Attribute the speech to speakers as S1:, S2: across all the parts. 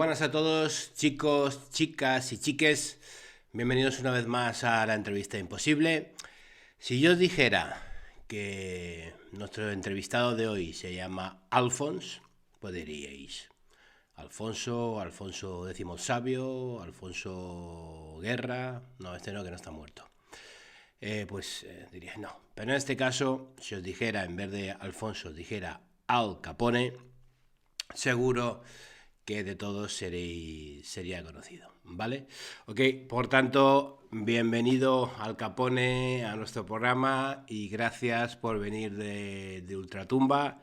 S1: buenas a todos, chicos, chicas y chiques. Bienvenidos una vez más a la entrevista imposible. Si yo os dijera que nuestro entrevistado de hoy se llama Alfons, pues diríais Alfonso X el Sabio, Alfonso Guerra. No, este no, que no está muerto. Diríais no. Pero en este caso, si os dijera, en vez de Alfonso, os dijera Al Capone, seguro que de todos sería conocido, ¿vale? Ok, por tanto, bienvenido Al Capone a nuestro programa y gracias por venir de Ultratumba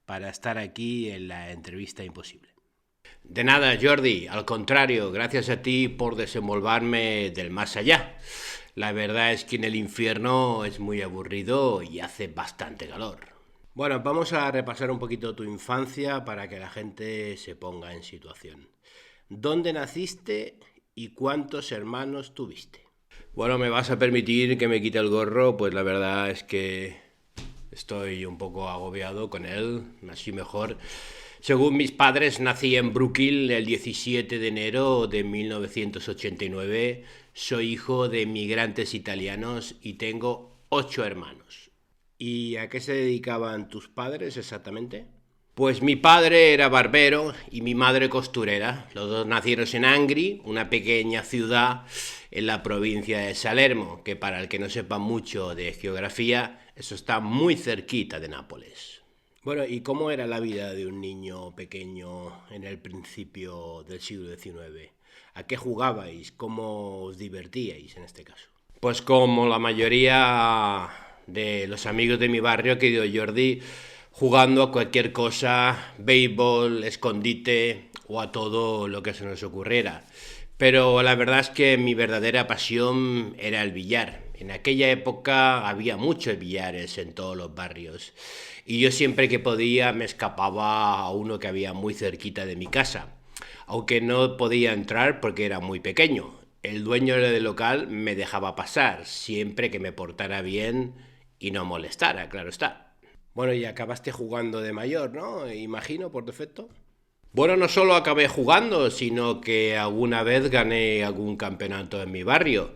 S1: para estar aquí en la entrevista imposible. De nada, Jordi, al contrario, gracias a ti por desenvolverme del más allá. La verdad es que en el infierno es muy aburrido y hace bastante calor. Bueno, vamos a repasar un poquito tu infancia para que la gente se ponga en situación. ¿Dónde naciste y cuántos hermanos tuviste? Bueno, me vas a permitir que me quite el gorro, pues la verdad es que estoy un poco agobiado con él, así mejor. Según mis padres, nací en Brooklyn el 17 de enero de 1989. Soy hijo de inmigrantes italianos y tengo 8 hermanos. ¿Y a qué se dedicaban tus padres exactamente? Pues mi padre era barbero y mi madre costurera. Los dos nacieron en Angri, una pequeña ciudad en la provincia de Salerno, que para el que no sepa mucho de geografía, eso está muy cerquita de Nápoles. Bueno, ¿y cómo era la vida de un niño pequeño en el principio del siglo XIX? ¿A qué jugabais? ¿Cómo os divertíais en este caso? Pues como la mayoría de los amigos de mi barrio, querido Jordi, jugando a cualquier cosa, béisbol, escondite o a todo lo que se nos ocurriera. Pero la verdad es que mi verdadera pasión era el billar. En aquella época había muchos billares en todos los barrios y yo siempre que podía me escapaba a uno que había muy cerquita de mi casa, aunque no podía entrar porque era muy pequeño. El dueño del local me dejaba pasar siempre que me portara bien y no molestara, claro está. Bueno, y acabaste jugando de mayor, ¿no? Imagino, por defecto. Bueno, no solo acabé jugando, sino que alguna vez gané algún campeonato en mi barrio,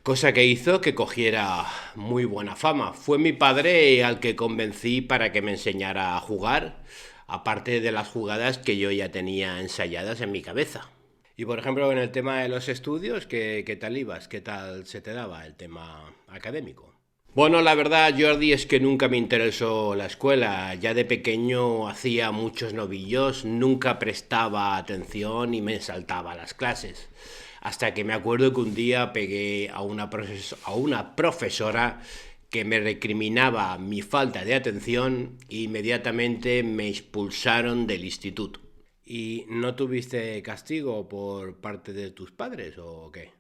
S1: cosa que hizo que cogiera muy buena fama. Fue mi padre al que convencí para que me enseñara a jugar, aparte de las jugadas que yo ya tenía ensayadas en mi cabeza. Y por ejemplo, en el tema de los estudios, ¿qué tal ibas? ¿Qué tal se te daba el tema académico? Bueno, la verdad, Jordi, es que nunca me interesó la escuela. Ya de pequeño hacía muchos novillos, nunca prestaba atención y me saltaba las clases. Hasta que me acuerdo que un día pegué a una profesora que me recriminaba mi falta de atención e inmediatamente me expulsaron del instituto. ¿Y no tuviste castigo por parte de tus padres o qué?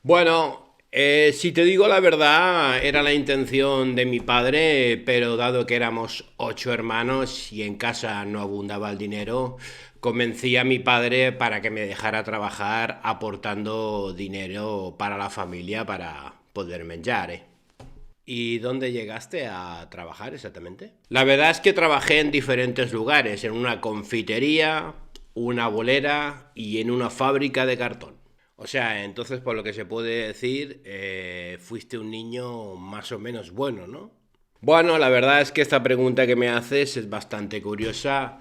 S1: Bueno, si te digo la verdad, era la intención de mi padre, pero dado que éramos 8 hermanos y en casa no abundaba el dinero, convencí a mi padre para que me dejara trabajar aportando dinero para la familia para poder menjar. ¿Y dónde llegaste a trabajar exactamente? La verdad es que trabajé en diferentes lugares, en una confitería, una bolera y en una fábrica de cartón. O sea, entonces por lo que se puede decir, fuiste un niño más o menos bueno, ¿no? Bueno, la verdad es que esta pregunta que me haces es bastante curiosa,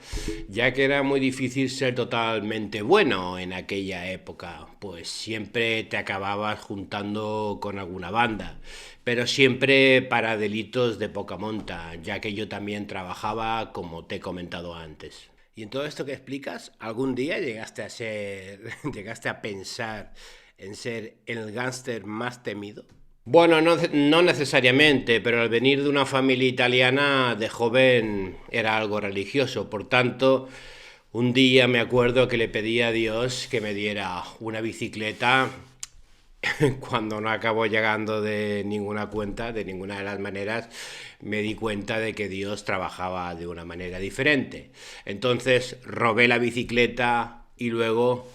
S1: ya que era muy difícil ser totalmente bueno en aquella época, pues siempre te acababas juntando con alguna banda, pero siempre para delitos de poca monta, ya que yo también trabajaba como te he comentado antes. Y en todo esto que explicas, ¿algún día llegaste a pensar en ser el gángster más temido? Bueno, no necesariamente, pero al venir de una familia italiana de joven era algo religioso. Por tanto, un día me acuerdo que le pedí a Dios que me diera una bicicleta cuando no acabó llegando de ninguna cuenta, de ninguna de las maneras, me di cuenta de que Dios trabajaba de una manera diferente. Entonces robé la bicicleta y luego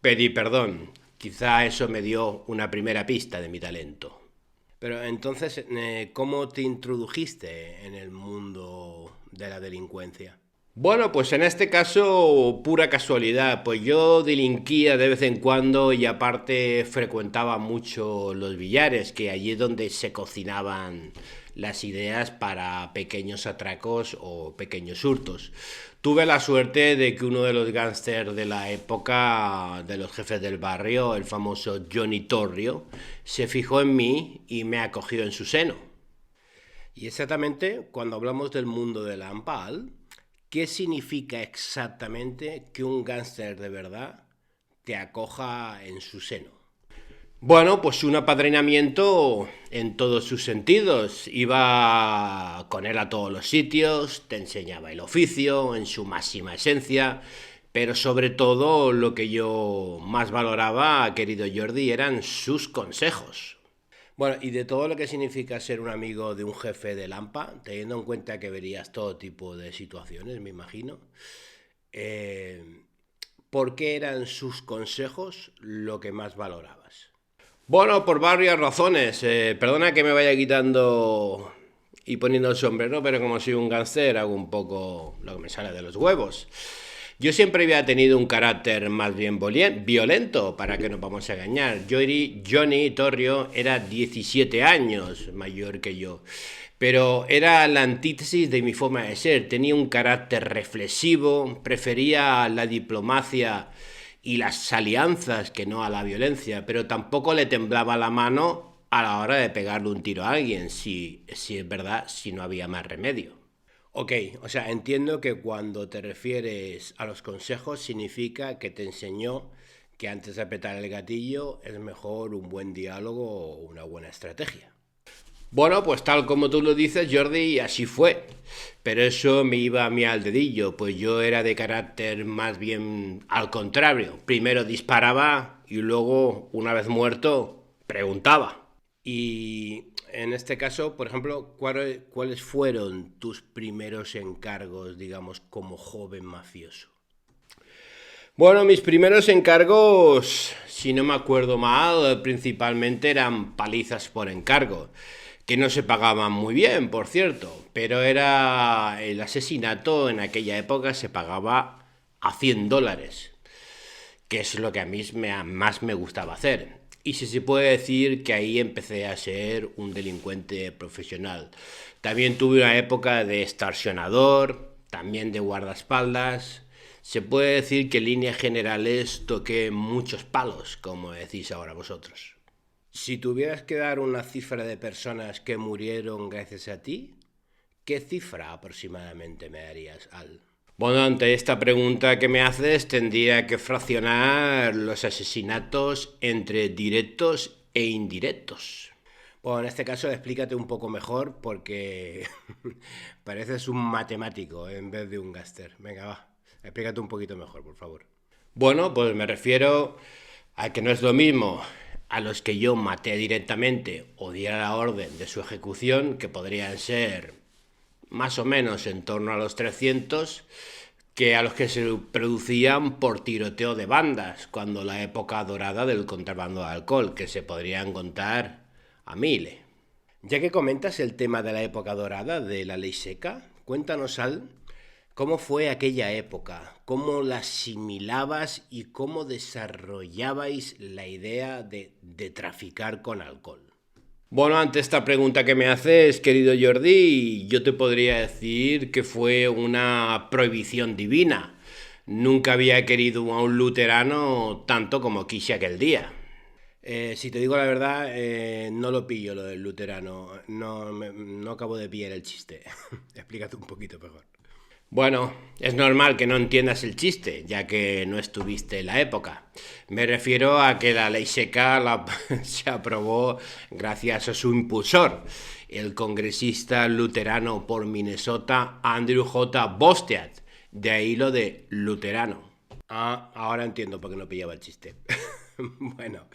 S1: pedí perdón. Quizá eso me dio una primera pista de mi talento. Pero entonces, ¿cómo te introdujiste en el mundo de la delincuencia? Bueno, pues en este caso, pura casualidad, pues yo delinquía de vez en cuando y aparte frecuentaba mucho los billares, que allí es donde se cocinaban las ideas para pequeños atracos o pequeños hurtos. Tuve la suerte de que uno de los gángsters de la época, de los jefes del barrio, el famoso Johnny Torrio, se fijó en mí y me acogió en su seno. Y exactamente, cuando hablamos del mundo del AMPAL, ¿qué significa exactamente que un gángster de verdad te acoja en su seno? Bueno, pues un apadrinamiento en todos sus sentidos. Iba con él a todos los sitios, te enseñaba el oficio en su máxima esencia, pero sobre todo lo que yo más valoraba, querido Jordi, eran sus consejos. Bueno, y de todo lo que significa ser un amigo de un jefe de Lampa, teniendo en cuenta que verías todo tipo de situaciones, me imagino, eh, ¿por qué eran sus consejos lo que más valorabas? Bueno, por varias razones. Perdona que me vaya quitando y poniendo el sombrero, pero como soy un gánster hago un poco lo que me sale de los huevos. Yo siempre había tenido un carácter más bien violento, para que nos vamos a engañar. Johnny Torrio era 17 años mayor que yo, pero era la antítesis de mi forma de ser. Tenía un carácter reflexivo, prefería la diplomacia y las alianzas que no a la violencia, pero tampoco le temblaba la mano a la hora de pegarle un tiro a alguien, si es verdad, si no había más remedio. Ok, o sea, entiendo que cuando te refieres a los consejos significa que te enseñó que antes de apretar el gatillo es mejor un buen diálogo o una buena estrategia. Bueno, pues tal como tú lo dices, Jordi, así fue. Pero eso me iba a mí al dedillo, pues yo era de carácter más bien al contrario. Primero disparaba y luego, una vez muerto, preguntaba. Y en este caso, por ejemplo, ¿cuáles fueron tus primeros encargos, digamos, como joven mafioso? Bueno, mis primeros encargos, si no me acuerdo mal, principalmente eran palizas por encargo, que no se pagaban muy bien, por cierto, pero era el asesinato en aquella época se pagaba a $100, que es lo que a mí más me gustaba hacer. Y si se puede decir que ahí empecé a ser un delincuente profesional. También tuve una época de extorsionador, también de guardaespaldas. Se puede decir que en líneas generales toqué muchos palos, como decís ahora vosotros. Si tuvieras que dar una cifra de personas que murieron gracias a ti, ¿qué cifra aproximadamente me darías, Al? Bueno, ante esta pregunta que me haces, tendría que fraccionar los asesinatos entre directos e indirectos. Bueno, en este caso explícate un poco mejor porque pareces un matemático en vez de un gángster. Venga, va, explícate un poquito mejor, por favor. Bueno, pues me refiero a que no es lo mismo a los que yo maté directamente o diera la orden de su ejecución, que podrían ser más o menos en torno a los 300, que a los que se producían por tiroteo de bandas, cuando la época dorada del contrabando de alcohol, que se podrían contar a miles. Ya que comentas el tema de la época dorada de la ley seca, cuéntanos, Al, cómo fue aquella época, cómo la asimilabas y cómo desarrollabais la idea de traficar con alcohol. Bueno, ante esta pregunta que me haces, querido Jordi, yo te podría decir que fue una prohibición divina. Nunca había querido a un luterano tanto como quise aquel día. Si te digo la verdad, no lo pillo lo del luterano. No acabo de pillar el chiste. Explícate un poquito mejor. Bueno, es normal que no entiendas el chiste, ya que no estuviste en la época. Me refiero a que la ley seca se aprobó gracias a su impulsor, el congresista luterano por Minnesota, Andrew J. Bostiat. De ahí lo de luterano. Ah, ahora entiendo por qué no pillaba el chiste. Bueno,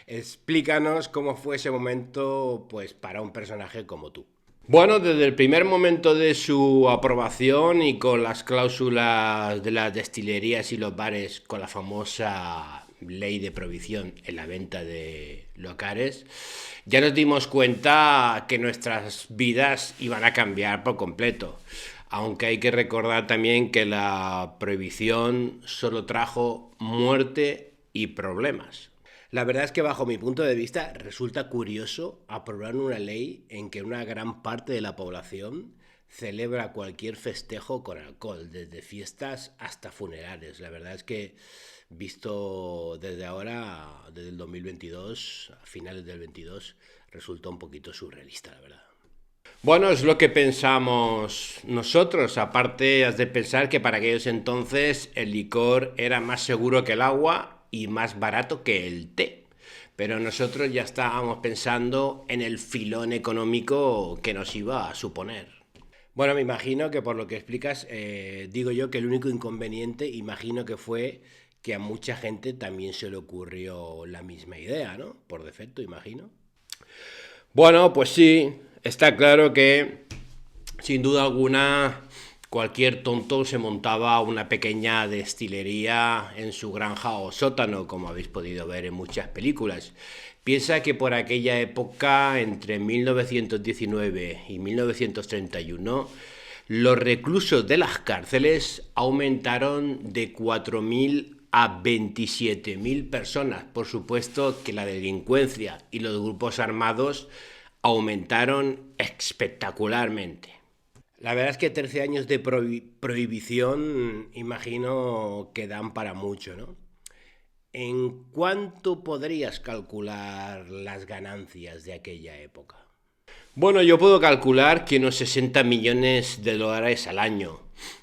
S1: explícanos cómo fue ese momento, pues, para un personaje como tú. Bueno, desde el primer momento de su aprobación y con las cláusulas de las destilerías y los bares, con la famosa ley de prohibición en la venta de locales, ya nos dimos cuenta que nuestras vidas iban a cambiar por completo. Aunque hay que recordar también que la prohibición solo trajo muerte y problemas. La verdad es que bajo mi punto de vista resulta curioso aprobar una ley en que una gran parte de la población celebra cualquier festejo con alcohol, desde fiestas hasta funerales. La verdad es que visto desde ahora, desde el 2022, a finales del 22, resulta un poquito surrealista, la verdad. Bueno, es lo que pensamos nosotros. Aparte, has de pensar que para aquellos entonces el licor era más seguro que el agua y más barato que el té. Pero nosotros ya estábamos pensando en el filón económico que nos iba a suponer. Bueno, me imagino que por lo que explicas, digo yo que el único inconveniente, imagino que fue que a mucha gente también se le ocurrió la misma idea, ¿no? Por defecto, imagino. Bueno, pues sí, está claro que sin duda alguna cualquier tonto se montaba una pequeña destilería en su granja o sótano, como habéis podido ver en muchas películas. Piensa que por aquella época, entre 1919 y 1931, los reclusos de las cárceles aumentaron de 4.000 a 27.000 personas. Por supuesto que la delincuencia y los grupos armados aumentaron espectacularmente. La verdad es que 13 años de prohibición imagino que dan para mucho, ¿no? ¿En cuánto podrías calcular las ganancias de aquella época? Bueno, yo puedo calcular que unos 60 millones de dólares al año.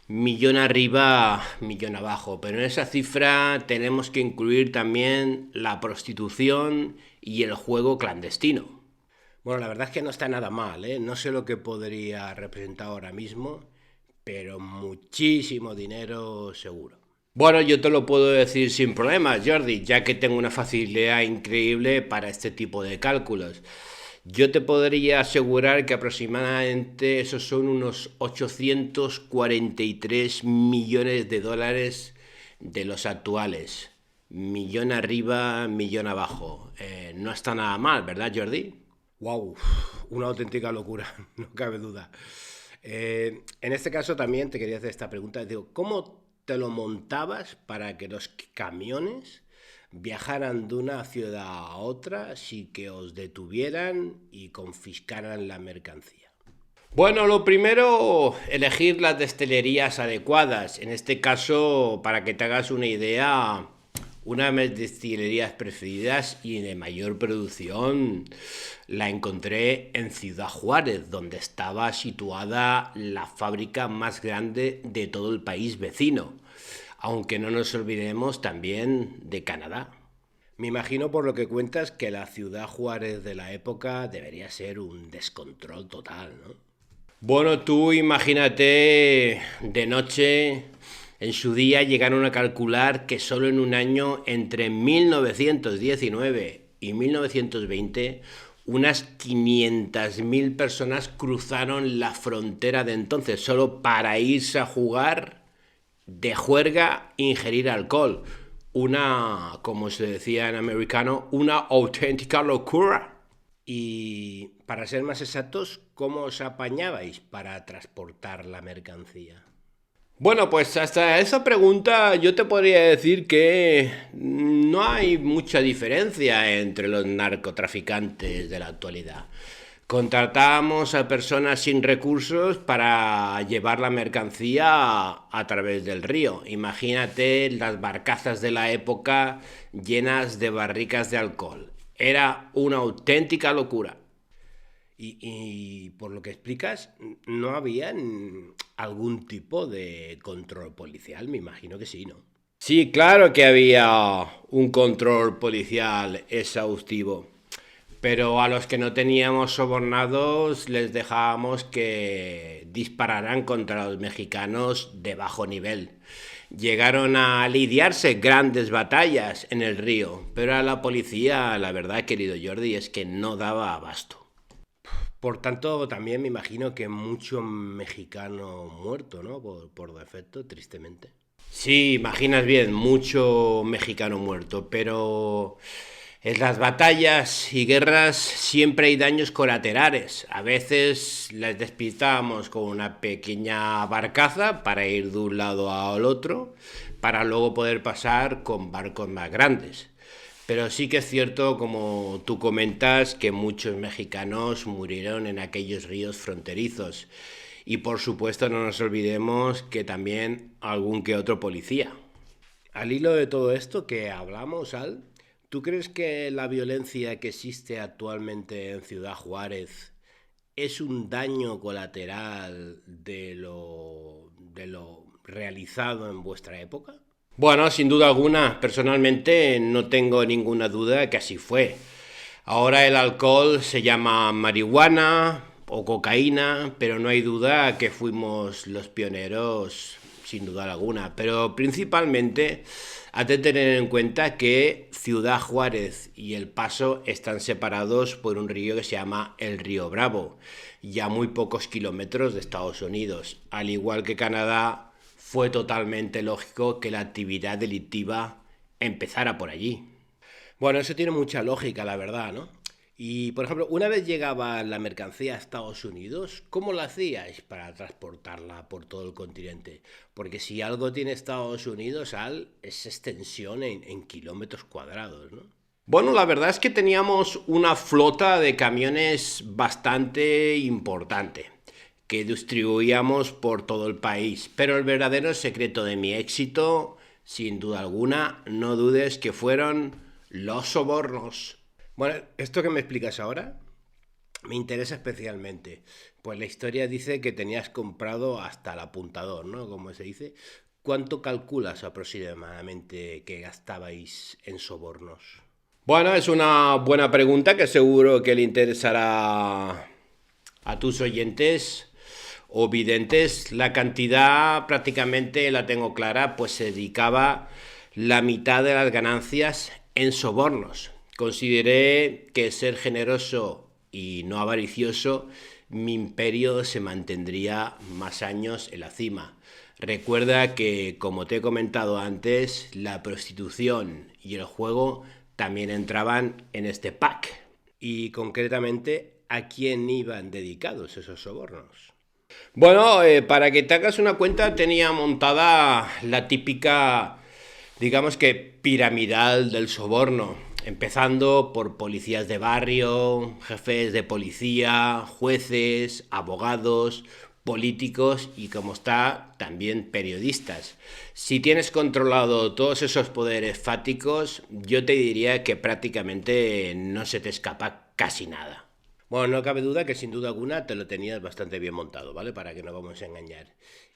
S1: Millón arriba, millón abajo. Pero en esa cifra tenemos que incluir también la prostitución y el juego clandestino. Bueno, la verdad es que no está nada mal, ¿eh? No sé lo que podría representar ahora mismo, pero muchísimo dinero seguro. Bueno, yo te lo puedo decir sin problemas, Jordi, ya que tengo una facilidad increíble para este tipo de cálculos. Yo te podría asegurar que aproximadamente esos son unos 843 millones de dólares de los actuales. Millón arriba, millón abajo. No está nada mal, ¿verdad, Jordi? Wow, una auténtica locura, no cabe duda. En este caso también te quería hacer esta pregunta. Digo, ¿cómo te lo montabas para que los camiones viajaran de una ciudad a otra sin que os detuvieran y confiscaran la mercancía? Bueno, lo primero, elegir las destilerías adecuadas. En este caso, para que te hagas una idea, una de mis destilerías preferidas y de mayor producción la encontré en Ciudad Juárez, donde estaba situada la fábrica más grande de todo el país vecino. Aunque no nos olvidemos también de Canadá. Me imagino por lo que cuentas que la Ciudad Juárez de la época debería ser un descontrol total, ¿no? Bueno, tú imagínate de noche, en su día llegaron a calcular que solo en un año entre 1919 y 1920 unas 500.000 personas cruzaron la frontera de entonces solo para irse a jugar de juerga e ingerir alcohol. Una, como se decía en americano, una auténtica locura. Y para ser más exactos, ¿cómo os apañabais para transportar la mercancía? Bueno, pues hasta esa pregunta yo te podría decir que no hay mucha diferencia entre los narcotraficantes de la actualidad. Contratábamos a personas sin recursos para llevar la mercancía a través del río. Imagínate las barcazas de la época llenas de barricas de alcohol. Era una auténtica locura. Y por lo que explicas, ¿no había algún tipo de control policial? Me imagino que sí, ¿no? Sí, claro que había un control policial exhaustivo, pero a los que no teníamos sobornados les dejábamos que dispararan contra los mexicanos de bajo nivel. Llegaron a lidiarse grandes batallas en el río, pero a la policía, la verdad, querido Jordi, es que no daba abasto. Por tanto, también me imagino que mucho mexicano muerto, ¿no? Por defecto, tristemente. Sí, imaginas bien, mucho mexicano muerto, pero En las batallas y guerras siempre hay daños colaterales. A veces les despistamos con una pequeña barcaza para ir de un lado al otro, para luego poder pasar con barcos más grandes. Pero sí que es cierto, como tú comentas, que muchos mexicanos murieron en aquellos ríos fronterizos. Y por supuesto no nos olvidemos que también algún que otro policía. Al hilo de todo esto que hablamos, Al, ¿tú crees que la violencia que existe actualmente en Ciudad Juárez es un daño colateral de lo realizado en vuestra época? Bueno, sin duda alguna, personalmente no tengo ninguna duda que así fue. Ahora el alcohol se llama marihuana o cocaína, pero no hay duda que fuimos los pioneros, sin duda alguna. Pero principalmente hay que tener en cuenta que Ciudad Juárez y El Paso están separados por un río que se llama el Río Bravo, y a muy pocos kilómetros de Estados Unidos. Al igual que Canadá, fue totalmente lógico que la actividad delictiva empezara por allí. Bueno, eso tiene mucha lógica, la verdad, ¿no? Y, por ejemplo, una vez llegaba la mercancía a Estados Unidos, ¿cómo lo hacíais para transportarla por todo el continente? Porque si algo tiene Estados Unidos, Al, es extensión en kilómetros cuadrados, ¿no? Bueno, la verdad es que teníamos una flota de camiones bastante importante que distribuíamos por todo el país. Pero el verdadero secreto de mi éxito, sin duda alguna, no dudes que fueron los sobornos. Bueno, esto que me explicas ahora me interesa especialmente. Pues la historia dice que tenías comprado hasta el apuntador, ¿no? Como se dice. ¿Cuánto calculas aproximadamente que gastabais en sobornos? Bueno, es una buena pregunta que seguro que le interesará a tus oyentes o videntes. La cantidad prácticamente la tengo clara, pues se dedicaba la mitad de las ganancias en sobornos. Consideré que ser generoso y no avaricioso, mi imperio se mantendría más años en la cima. Recuerda que, como te he comentado antes, la prostitución y el juego también entraban en este pack. Y concretamente, ¿a quién iban dedicados esos sobornos? Bueno, para que te hagas una cuenta, tenía montada la típica, digamos que piramidal del soborno, empezando por policías de barrio, jefes de policía, jueces, abogados, políticos y, como está, también periodistas. Si tienes controlado todos esos poderes fáticos, yo te diría que prácticamente no se te escapa casi nada. Bueno, no cabe duda que sin duda alguna te lo tenías bastante bien montado, ¿vale? Para que no vamos a engañar.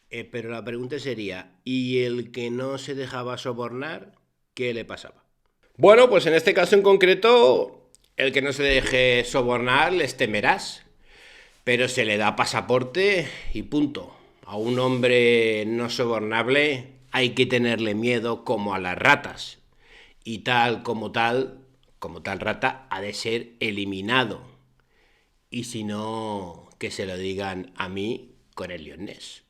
S1: Pero la pregunta sería, ¿y el que no se dejaba sobornar, qué le pasaba? Bueno, pues en este caso en concreto, el que no se deje sobornar les temerás, pero se le da pasaporte y punto. A un hombre no sobornable hay que tenerle miedo como a las ratas. Y como tal rata, ha de ser eliminado. Y si no, que se lo digan a mí con el Lyonnés.